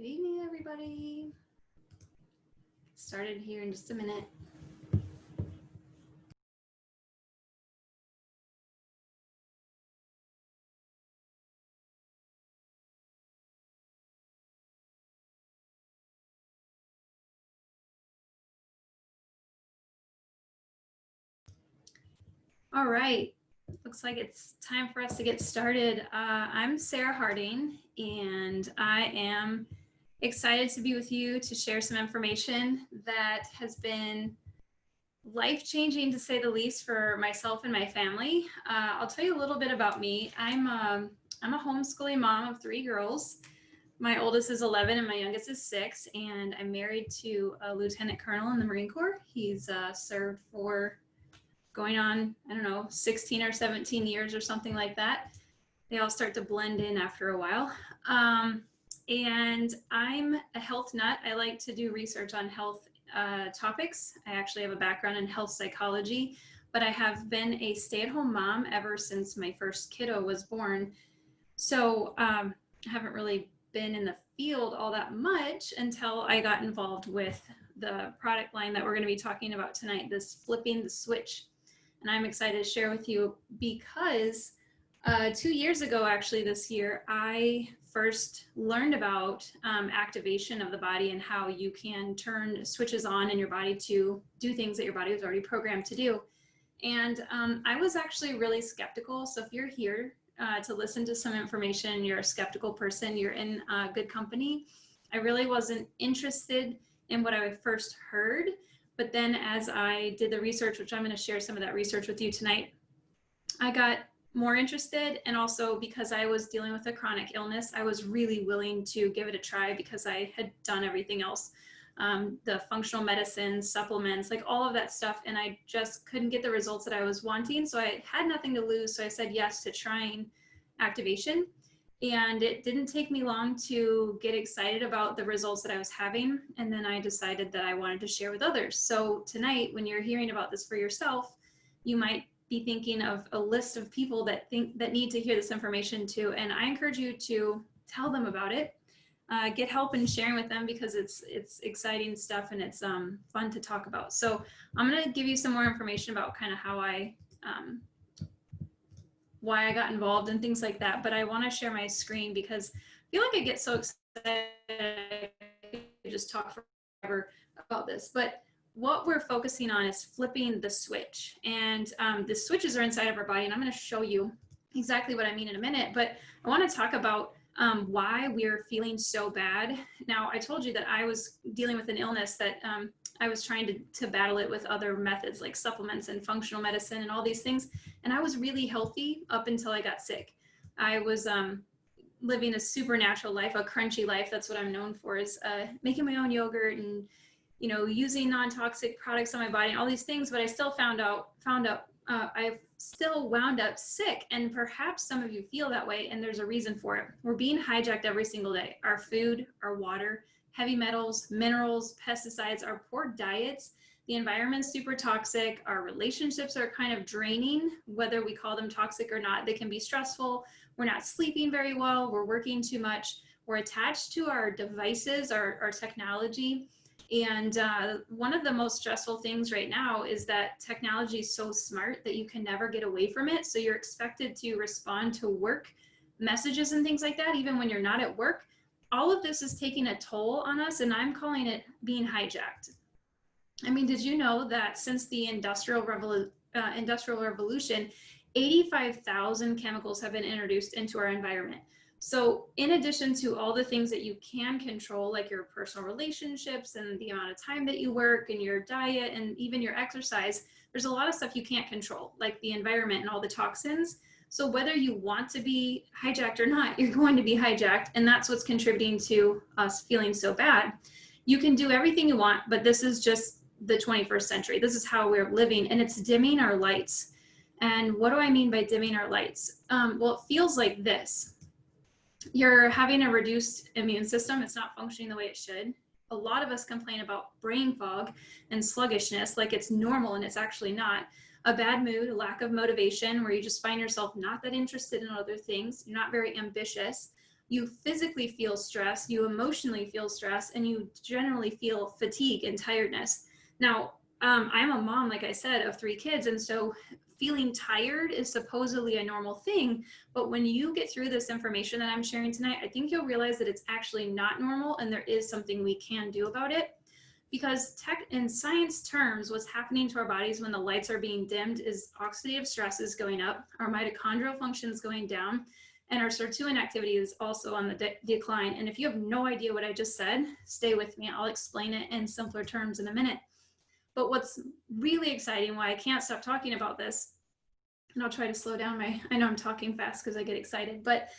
Good evening, everybody. Get started here in just a minute. All right, looks like it's time for us to get started. I'm Sarah Harding, and I am excited to be with you to share some information that has been life-changing, to say the least, for myself and my family. I'll tell you a little bit about me. I'm a homeschooling mom of 3 girls. My oldest is 11 and my youngest is 6, and I'm married to a lieutenant colonel in the Marine Corps. He's served for going on, I don't know, 16 or 17 years or something like that. They all start to blend in after a while. And I'm a health nut. I like to do research on health topics. I actually have a background in health psychology, but I have been a stay-at-home mom ever since my first kiddo was born. So I haven't really been in the field all that much until I got involved with the product line that we're going to be talking about tonight, this flipping the switch. And I'm excited to share with you because 2 years ago, actually this year, I first learned about activation of the body and how you can turn switches on in your body to do things that your body was already programmed to do. And I was actually really skeptical. So if you're here to listen to some information, you're a skeptical person, you're in good company. I really wasn't interested in what I first heard. But then as I did the research, which I'm going to share some of that research with you tonight, I got more interested. And also because I was dealing with a chronic illness, I was really willing to give it a try because I had done everything else, the functional medicine, supplements, like all of that stuff. And I just couldn't get the results that I was wanting. So I had nothing to lose. So I said yes to trying activation. And it didn't take me long to get excited about the results that I was having. And then I decided that I wanted to share with others. So tonight, when you're hearing about this for yourself, you might be thinking of a list of people that need to hear this information too. And I encourage you to tell them about it, get help in sharing with them because it's exciting stuff and it's fun to talk about. So I'm going to give you some more information about kind of how why I got involved and things like that. But I want to share my screen because I feel like I get so excited to just talk forever about this. But what we're focusing on is flipping the switch. And the switches are inside of our body. And I'm going to show you exactly what I mean in a minute. But I want to talk about why we're feeling so bad. Now, I told you that I was dealing with an illness that I was trying to battle it with other methods like supplements and functional medicine and all these things. And I was really healthy up until I got sick. I was living a supernatural life, a crunchy life. That's what I'm known for, is making my own yogurt and, you know, using non-toxic products on my body and all these things. But I still found out I still wound up sick. And perhaps some of you feel that way, and there's a reason for it. We're being hijacked every single day. Our food, our water, heavy metals, minerals, pesticides, our poor diets, the environment's super toxic. Our relationships are kind of draining, whether we call them toxic or not. They can be stressful. We're not sleeping very well. We're working too much. We're attached to our devices, our technology. And one of the most stressful things right now is that technology is so smart that you can never get away from it. So you're expected to respond to work messages and things like that, even when you're not at work. All of this is taking a toll on us, and I'm calling it being hijacked. I mean, did you know that since the Industrial Revolution, 85,000 chemicals have been introduced into our environment? So in addition to all the things that you can control, like your personal relationships and the amount of time that you work and your diet and even your exercise, there's a lot of stuff you can't control, like the environment and all the toxins. So whether you want to be hijacked or not, you're going to be hijacked. And that's what's contributing to us feeling so bad. You can do everything you want, but this is just the 21st century. This is how we're living, and it's dimming our lights. And what do I mean by dimming our lights? Well, it feels like this. You're having a reduced immune system. It's not functioning the way it should. A lot of us complain about brain fog and sluggishness like it's normal, and it's actually not. A bad mood, a lack of motivation, where you just find yourself not that interested in other things. You're not very ambitious. you physically feel stress, you emotionally feel stress, and you generally feel fatigue and tiredness. Now, I'm a mom, like I said, of 3 kids, and so feeling tired is supposedly a normal thing, but when you get through this information that I'm sharing tonight, I think you'll realize that it's actually not normal and there is something we can do about it. Because in science terms, what's happening to our bodies when the lights are being dimmed is oxidative stress is going up, our mitochondrial function is going down, and our sirtuin activity is also on the decline. And if you have no idea what I just said, stay with me. I'll explain it in simpler terms in a minute. But what's really exciting, why I can't stop talking about this, and I'll try to slow down I know I'm talking fast because I get excited, but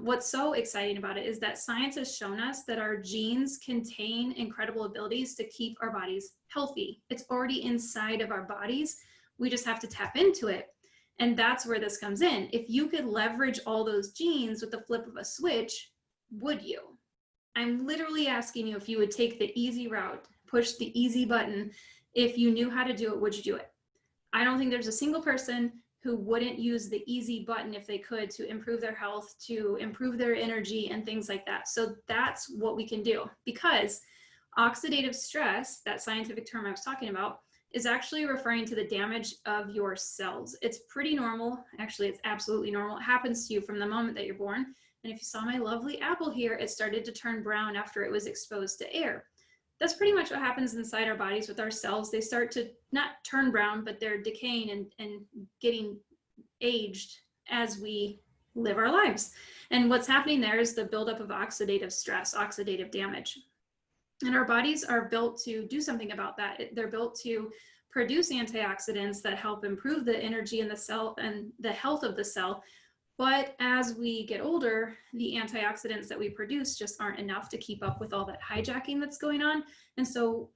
what's so exciting about it is that science has shown us that our genes contain incredible abilities to keep our bodies healthy. It's already inside of our bodies. We just have to tap into it. And that's where this comes in. If you could leverage all those genes with the flip of a switch, would you? I'm literally asking you if you would take the easy route, push the easy button. If you knew how to do it, would you do it? I don't think there's a single person who wouldn't use the easy button if they could to improve their health, to improve their energy and things like that. So that's what we can do, because oxidative stress, that scientific term I was talking about, is actually referring to the damage of your cells. It's pretty normal. Actually, it's absolutely normal. It happens to you from the moment that you're born. And if you saw my lovely apple here, it started to turn brown after it was exposed to air. That's pretty much what happens inside our bodies with our cells. They start to not turn brown, but they're decaying and getting aged as we live our lives. And what's happening there is the buildup of oxidative stress, oxidative damage. And our bodies are built to do something about that. They're built to produce antioxidants that help improve the energy in the cell and the health of the cell. But as we get older, the antioxidants that we produce just aren't enough to keep up with all that hijacking that's going on. And so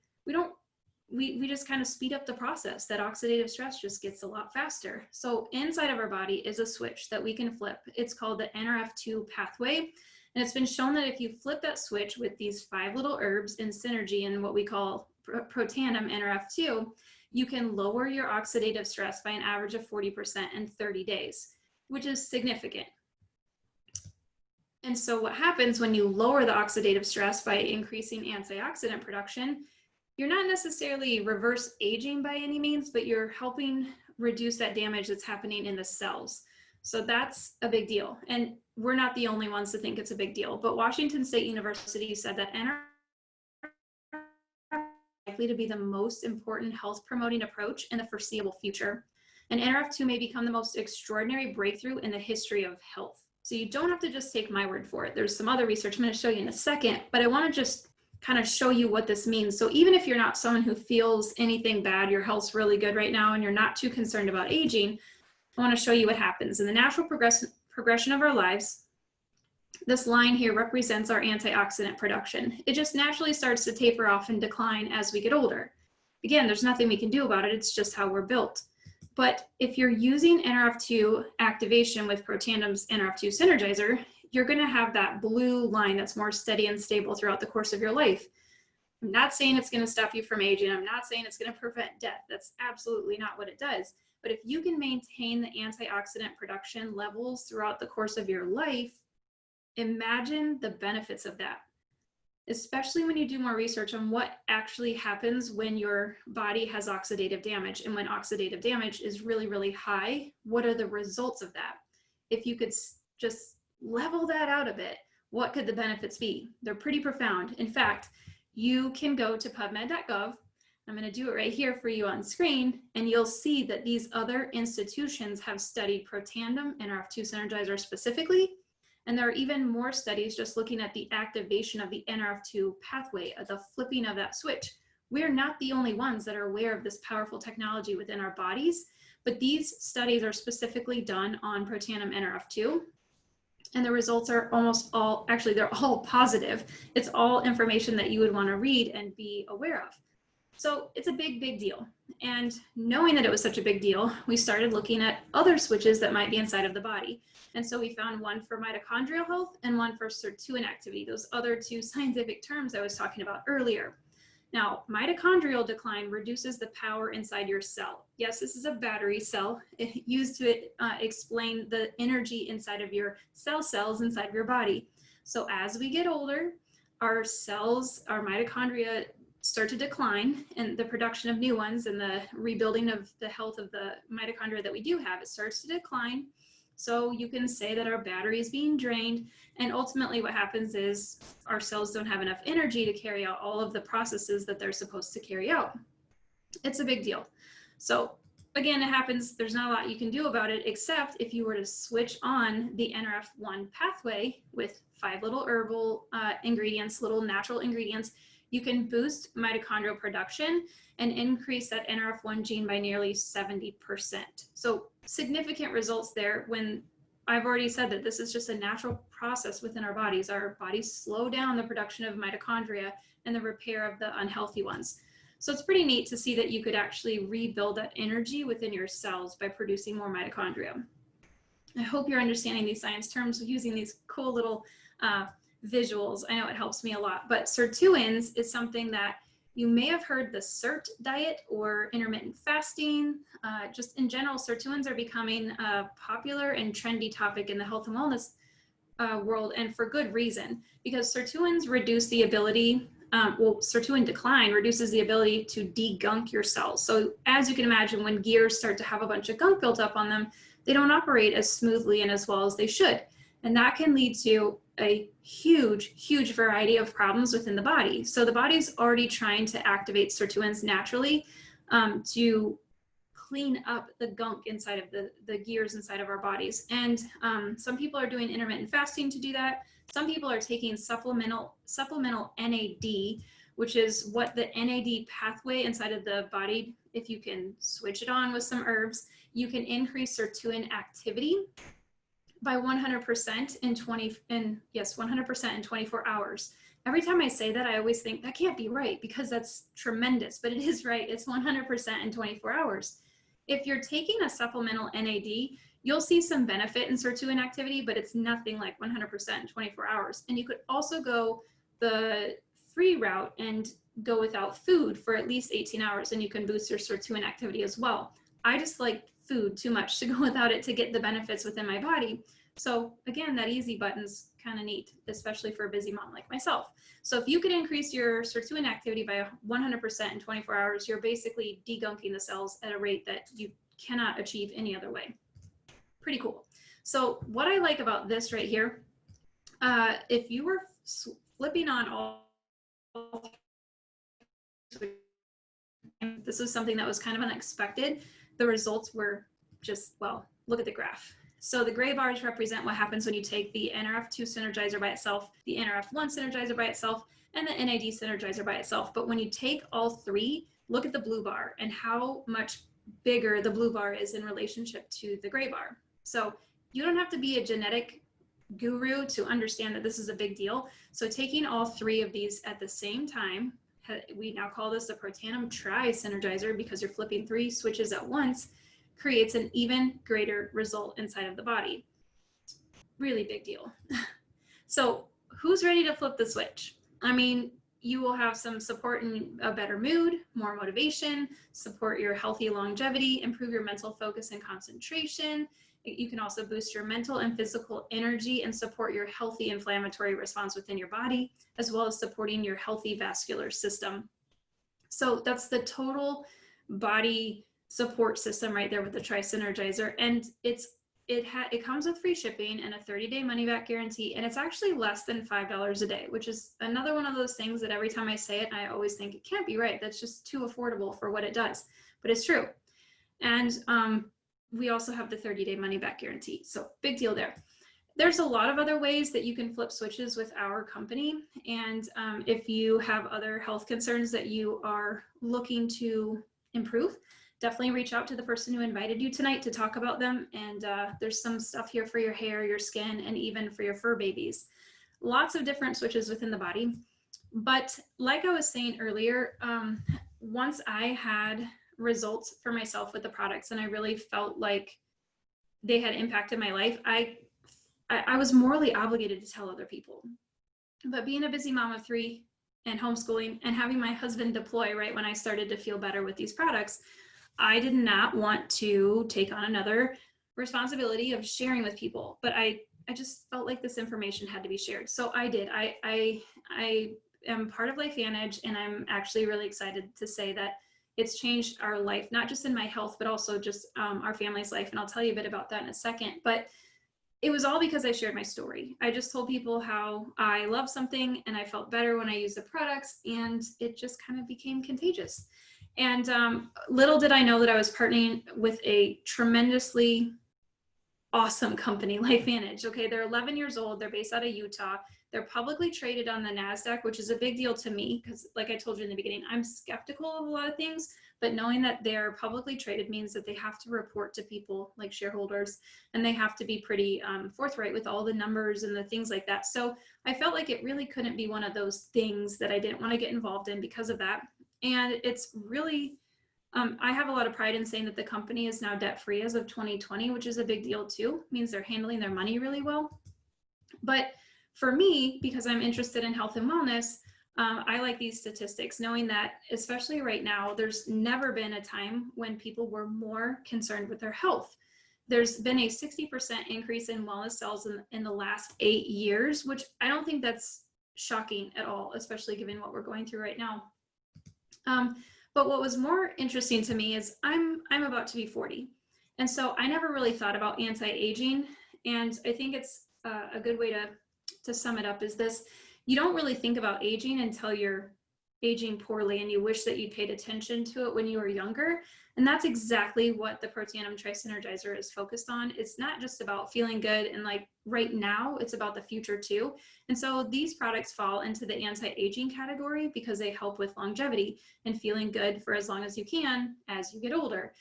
we just kind of speed up the process. That oxidative stress just gets a lot faster. So inside of our body is a switch that we can flip. It's called the NRF2 pathway. And it's been shown that if you flip that switch with these 5 little herbs in synergy and what we call protandim NRF2, you can lower your oxidative stress by an average of 40% in 30 days. Which is significant. And so what happens when you lower the oxidative stress by increasing antioxidant production, you're not necessarily reverse aging by any means, but you're helping reduce that damage that's happening in the cells. So that's a big deal. And we're not the only ones to think it's a big deal, but Washington State University said that NRF is likely to be the most important health promoting approach in the foreseeable future. And NRF2 may become the most extraordinary breakthrough in the history of health. So you don't have to just take my word for it. There's some other research I'm going to show you in a second, but I want to just kind of show you what this means. So even if you're not someone who feels anything bad, your health's really good right now, and you're not too concerned about aging, I want to show you what happens. In the natural progression of our lives, this line here represents our antioxidant production. It just naturally starts to taper off and decline as we get older. Again, there's nothing we can do about it. It's just how we're built. But if you're using NRF2 activation with Protandem's NRF2 Synergizer, you're going to have that blue line that's more steady and stable throughout the course of your life. I'm not saying it's going to stop you from aging. I'm not saying it's going to prevent death. That's absolutely not what it does. But if you can maintain the antioxidant production levels throughout the course of your life, imagine the benefits of that. Especially when you do more research on what actually happens when your body has oxidative damage, and when oxidative damage is really, really high, what are the results of that? If you could just level that out a bit, what could the benefits be? They're pretty profound. In fact, you can go to pubmed.gov. I'm going to do it right here for you on screen, and you'll see that these other institutions have studied Protandim and NRF2 Synergizer specifically. And there are even more studies just looking at the activation of the NRF2 pathway, the flipping of that switch. We're not the only ones that are aware of this powerful technology within our bodies, but these studies are specifically done on Protandim NRF2. And the results are almost all, actually, they're all positive. It's all information that you would want to read and be aware of. So it's a big, big deal. And knowing that it was such a big deal, we started looking at other switches that might be inside of the body. And so we found one for mitochondrial health and one for sirtuin activity, those other 2 scientific terms I was talking about earlier. Now, mitochondrial decline reduces the power inside your cell. Yes, this is a battery cell used to explain the energy inside of your cells inside of your body. So as we get older, our cells, our mitochondria start to decline, and the production of new ones and the rebuilding of the health of the mitochondria that we do have, it starts to decline. So you can say that our battery is being drained, and ultimately what happens is our cells don't have enough energy to carry out all of the processes that they're supposed to carry out. It's a big deal. So again, it happens, there's not a lot you can do about it, except if you were to switch on the NRF1 pathway with 5 little herbal ingredients, little natural ingredients, you can boost mitochondrial production and increase that NRF1 gene by nearly 70%. So significant results there, when I've already said that this is just a natural process within our bodies. Our bodies slow down the production of mitochondria and the repair of the unhealthy ones. So it's pretty neat to see that you could actually rebuild that energy within your cells by producing more mitochondria. I hope you're understanding these science terms using these cool little visuals. I know it helps me a lot, but sirtuins is something that you may have heard, the SIRT diet or intermittent fasting. Just in general, sirtuins are becoming a popular and trendy topic in the health and wellness world, and for good reason, because sirtuins reduce the ability, sirtuin decline reduces the ability to degunk your cells. So as you can imagine, when gears start to have a bunch of gunk built up on them, they don't operate as smoothly and as well as they should. And that can lead to a huge variety of problems within the body. So the body's already trying to activate sirtuins naturally to clean up the gunk inside of the gears inside of our bodies. And some people are doing intermittent fasting to do that. Some people are taking supplemental NAD, which is what the NAD pathway inside of the body, if you can switch it on with some herbs, you can increase sirtuin activity by 100% in 100% in 24 hours. Every time I say that, I always think that can't be right, because that's tremendous, but it is right. It's 100% in 24 hours. If you're taking a supplemental NAD, you'll see some benefit in sirtuin activity, but it's nothing like 100% in 24 hours. And you could also go the free route and go without food for at least 18 hours, and you can boost your sirtuin activity as well. I just like food too much to go without it to get the benefits within my body. So again, that easy button's kind of neat, especially for a busy mom like myself. So if you could increase your sirtuin activity by 100% in 24 hours, you're basically degunking the cells at a rate that you cannot achieve any other way. Pretty cool. So what I like about this right here, if you were flipping on all, this was something that was kind of unexpected. The results were just, well, look at the graph. So the gray bars represent what happens when you take the NRF2 synergizer by itself, the NRF1 synergizer by itself, and the NAD synergizer by itself. But when you take all three, look at the blue bar and how much bigger the blue bar is in relationship to the gray bar. So you don't have to be a genetic guru to understand that this is a big deal. So taking all three of these at the same time, we now call this the protanum tri-synergizer, because you're flipping 3 switches at once, creates an even greater result inside of the body. Really big deal. So who's ready to flip the switch? I mean, you will have some support in a better mood, more motivation, support your healthy longevity, improve your mental focus and concentration. You can also boost your mental and physical energy and support your healthy inflammatory response within your body, as well as supporting your healthy vascular system. So that's the total body support system right there with the Tri-Synergizer. And it comes with free shipping and a 30-day money-back guarantee, and it's actually less than $5 a day, which is another one of those things that every time I say it, I always think it can't be right. That's just too affordable for what it does, but it's true. And we also have the 30-day money-back guarantee, so big deal there. There's a lot of other ways that you can flip switches with our company, and if you have other health concerns that you are looking to improve, definitely reach out to the person who invited you tonight to talk about them. And there's some stuff here for your hair, your skin, and even for your fur babies. Lots of different switches within the body. But like I was saying earlier, once I had results for myself with the products and I really felt like they had impacted my life, I was morally obligated to tell other people. But being a busy mom of 3, and homeschooling and having my husband deploy right when I started to feel better with these products, I did not want to take on another responsibility of sharing with people, but I just felt like this information had to be shared. So I did. I am part of Lifevantage, and I'm actually really excited to say that it's changed our life, not just in my health, but also just our family's life. And I'll tell you a bit about that in a second. But it was all because I shared my story. I just told people how I love something and I felt better when I used the products, and it just kind of became contagious. And little did I know that I was partnering with a tremendously awesome company, Lifevantage. Okay, they're 11 years old. They're based out of Utah. They're publicly traded on the NASDAQ, which is a big deal to me because, like I told you in the beginning, I'm skeptical of a lot of things, but knowing that they're publicly traded means that they have to report to people like shareholders, and they have to be pretty forthright with all the numbers and the things like that. So I felt like it really couldn't be one of those things that I didn't want to get involved in because of that. And it's really, I have a lot of pride in saying that the company is now debt-free as of 2020, which is a big deal too. It means they're handling their money really well. But for me, because I'm interested in health and wellness, I like these statistics, knowing that, especially right now, there's never been a time when people were more concerned with their health. There's been a 60% increase in wellness sales in the last 8 years, which I don't think that's shocking at all, especially given what we're going through right now. But what was more interesting to me is I'm about to be 40. And so I never really thought about anti-aging. And I think it's a good way to sum it up is this: you don't really think about aging until you're aging poorly and you wish that you paid attention to it when you were younger. And that's exactly what the Proteanum Tri-Synergizer is focused on. It's not just about feeling good and like right now, it's about the future too. And so these products fall into the anti-aging category because they help with longevity and feeling good for as long as you can as you get older.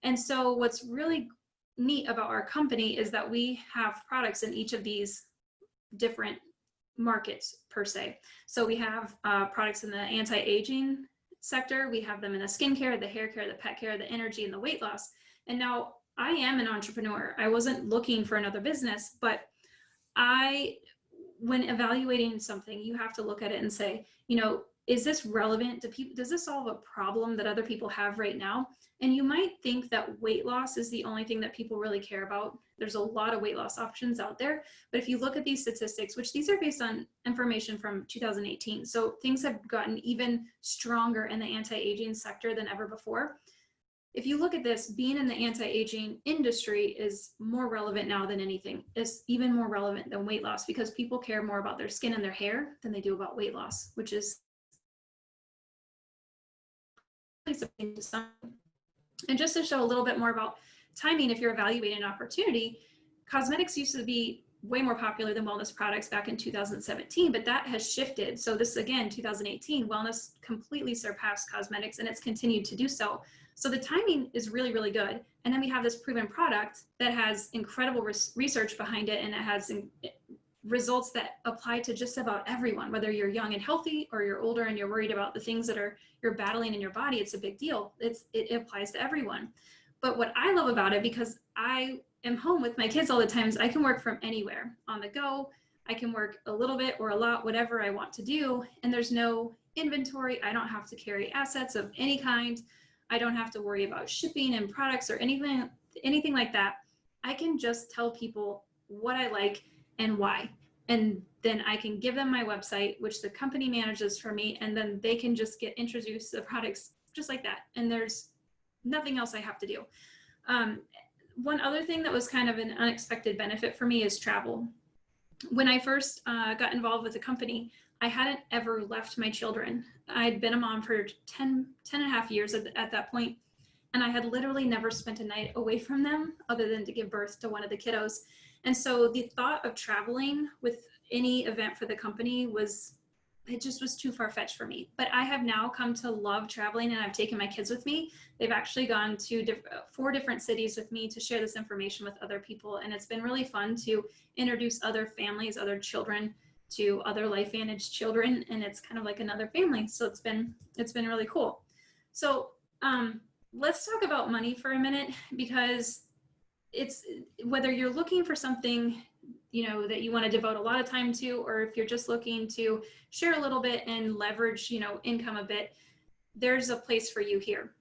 And so what's really neat about our company is that we have products in each of these different markets per se. So we have products in the anti-aging sector, we have them in the skincare, the hair care, the pet care, the energy, and the weight loss. And now I am an entrepreneur. I wasn't looking for another business, but when evaluating something, you have to look at it and say, you know, is this relevant to people? Does this solve a problem that other people have right now? And you might think that weight loss is the only thing that people really care about. There's a lot of weight loss options out there. But if you look at these statistics, which these are based on information from 2018, so things have gotten even stronger in the anti-aging sector than ever before. If you look at this, being in the anti-aging industry is more relevant now than anything. It's even more relevant than weight loss because people care more about their skin and their hair than they do about weight loss, which is something to some. And just to show a little bit more about timing, if you're evaluating an opportunity, cosmetics used to be way more popular than wellness products back in 2017, but that has shifted. So this, again, 2018, wellness completely surpassed cosmetics, and it's continued to do so. So the timing is really, really good. And then we have this proven product that has incredible research behind it, and it has results that apply to just about everyone, whether you're young and healthy or you're older and you're worried about the things that you're battling in your body. It's a big deal. It applies to everyone. But what I love about it, because I am home with my kids all the time, is I can work from anywhere on the go. I can work a little bit or a lot, whatever I want to do. And there's no inventory. I don't have to carry assets of any kind. I don't have to worry about shipping and products or anything like that. I can just tell people what I like and why. And then I can give them my website, which the company manages for me, and then they can just get introduced to the products just like that. And there's nothing else I have to do. One other thing that was kind of an unexpected benefit for me is travel. When I first got involved with the company, I hadn't ever left my children. I'd been a mom for 10 and a half years at that point, and I had literally never spent a night away from them other than to give birth to one of the kiddos. And so the thought of traveling with any event for the company it just was too far-fetched for me. But I have now come to love traveling, and I've taken my kids with me. They've actually gone to 4 different cities with me to share this information with other people. And it's been really fun to introduce other families, other children to other Lifevantage children. And it's kind of like another family. So it's been really cool. So let's talk about money for a minute, because it's whether you're looking for something, that you want to devote a lot of time to, or if you're just looking to share a little bit and leverage, income a bit, there's a place for you here.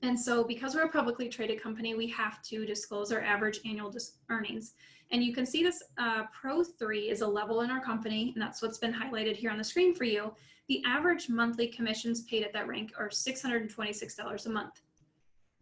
And so because we're a publicly traded company, we have to disclose our average annual earnings. And you can see this Pro 3 is a level in our company, and that's what's been highlighted here on the screen for you. The average monthly commissions paid at that rank are $626 a month.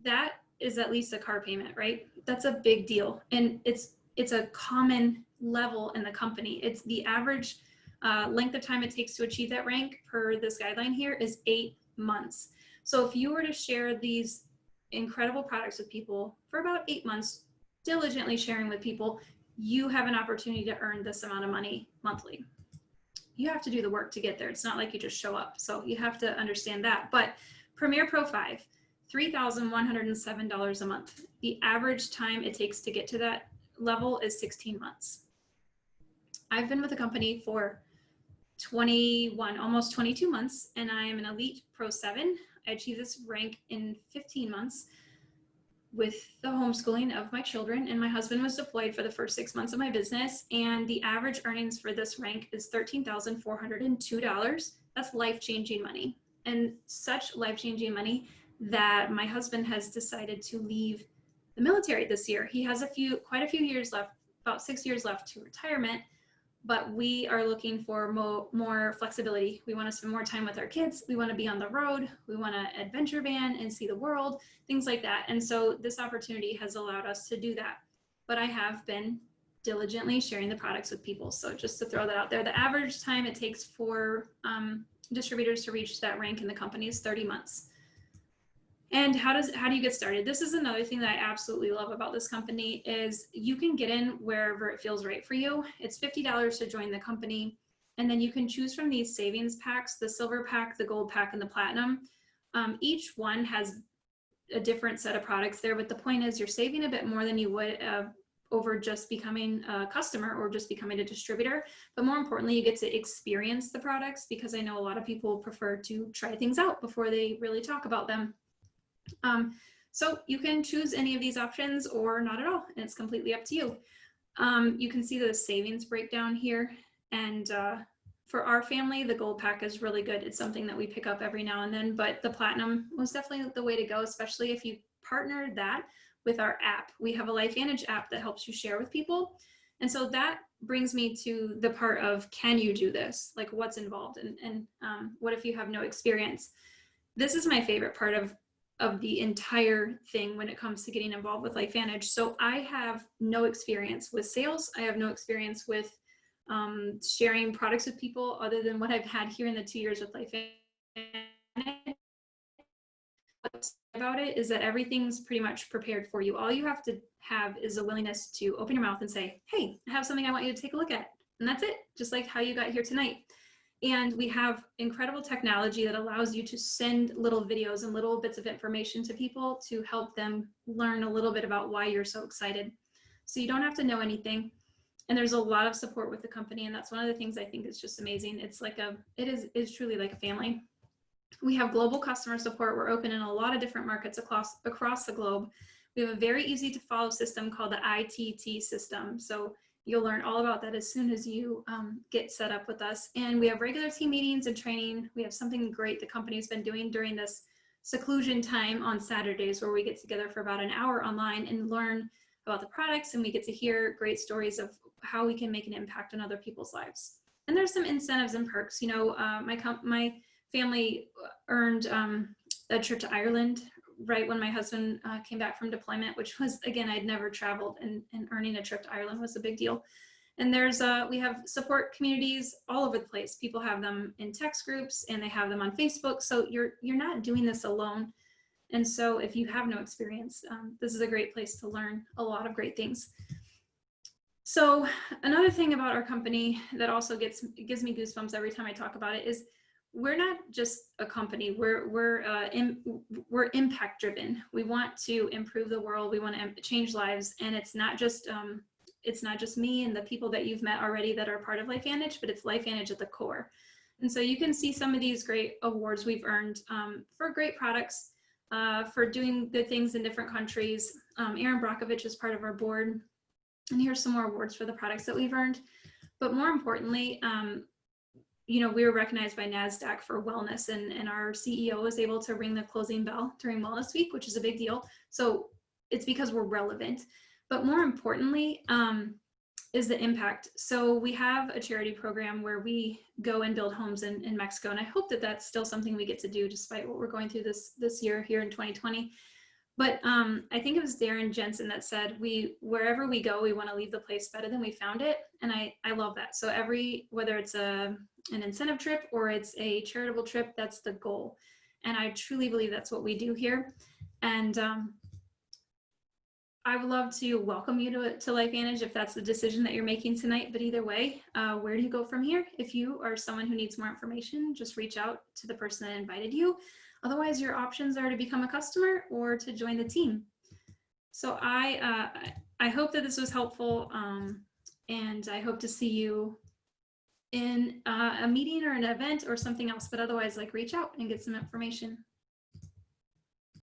That is at least a car payment, right? That's a big deal. And it's a common level in the company. It's the average length of time it takes to achieve that rank per this guideline here is 8 months. So if you were to share these incredible products with people for about 8 months, diligently sharing with people, you have an opportunity to earn this amount of money monthly. You have to do the work to get there. It's not like you just show up. So you have to understand that. But Premier Pro 5, $3,107 a month. The average time it takes to get to that level is 16 months. I've been with the company for 21, almost 22 months, and I am an Elite Pro 7. I achieved this rank in 15 months with the homeschooling of my children, and my husband was deployed for the first 6 months of my business, and the average earnings for this rank is $13,402. That's life-changing money, and such life-changing money that my husband has decided to leave the military this year. He has quite a few years left, about 6 years left to retirement, but we are looking for more flexibility. We want to spend more time with our kids. We want to be on the road. We want to adventure van and see the world, things like that. And so this opportunity has allowed us to do that. But I have been diligently sharing the products with people. So just to throw that out there, the average time it takes for distributors to reach that rank in the company is 30 months. And how do you get started? This is another thing that I absolutely love about this company is you can get in wherever it feels right for you. It's $50 to join the company. And then you can choose from these savings packs, the silver pack, the gold pack, and the platinum. Each one has a different set of products there, but the point is you're saving a bit more than you would over just becoming a customer or just becoming a distributor. But more importantly, you get to experience the products, because I know a lot of people prefer to try things out before they really talk about them. So you can choose any of these options or not at all, and it's completely up to you. You can see the savings breakdown here, and for our family, the gold pack is really good. It's something that we pick up every now and then, but the platinum was definitely the way to go, especially if you partner that with our app. We have a Lifevantage app that helps you share with people. And so that brings me to the part of, can you do this? Like, what's involved, and what if you have no experience? This is my favorite part of the entire thing when it comes to getting involved with Lifevantage. So I have no experience with sales. I have no experience with sharing products with people other than what I've had here in the 2 years with Lifevantage. What's about it is that everything's pretty much prepared for you. All you have to have is a willingness to open your mouth and say, hey, I have something I want you to take a look at. And that's it, just like how you got here tonight. And we have incredible technology that allows you to send little videos and little bits of information to people to help them learn a little bit about why you're so excited. So you don't have to know anything. And there's a lot of support with the company. And that's one of the things I think is just amazing. It's like it is truly like a family. We have global customer support. We're open in a lot of different markets across the globe. We have a very easy to follow system called the ITT system. So you'll learn all about that as soon as you get set up with us. And we have regular team meetings and training. We have something great the company's been doing during this seclusion time on Saturdays, where we get together for about an hour online and learn about the products, and we get to hear great stories of how we can make an impact on other people's lives. And there's some incentives and perks. You know, my family earned a trip to Ireland right when my husband came back from deployment, which was, again, I'd never traveled, and earning a trip to Ireland was a big deal. And we have support communities all over the place. People have them in text groups, and they have them on Facebook. So you're not doing this alone. And so if you have no experience, this is a great place to learn a lot of great things. So another thing about our company that also gives me goosebumps every time I talk about it is we're not just a company. We're impact driven. We want to improve the world. We want to change lives, and it's not just me and the people that you've met already that are part of Lifevantage, but it's Lifevantage at the core. And so you can see some of these great awards we've earned for great products, for doing good things in different countries. Aaron Brockovich is part of our board. And here's some more awards for the products that we've earned. But more importantly, you know, we were recognized by NASDAQ for wellness, and our CEO was able to ring the closing bell during Wellness Week, which is a big deal. So it's because we're relevant. But more importantly, is the impact. So we have a charity program where we go and build homes in Mexico. And I hope that that's still something we get to do despite what we're going through this year here in 2020. But I think it was Darren Jensen that said, wherever we go, we want to leave the place better than we found it. And I love that. So whether it's an incentive trip or it's a charitable trip, that's the goal. And I truly believe that's what we do here. And I would love to welcome you to Lifevantage if that's the decision that you're making tonight. But either way, where do you go from here? If you are someone who needs more information, just reach out to the person that invited you. Otherwise, your options are to become a customer or to join the team. So I hope that this was helpful, and I hope to see you in a meeting or an event or something else. But otherwise, like, reach out and get some information.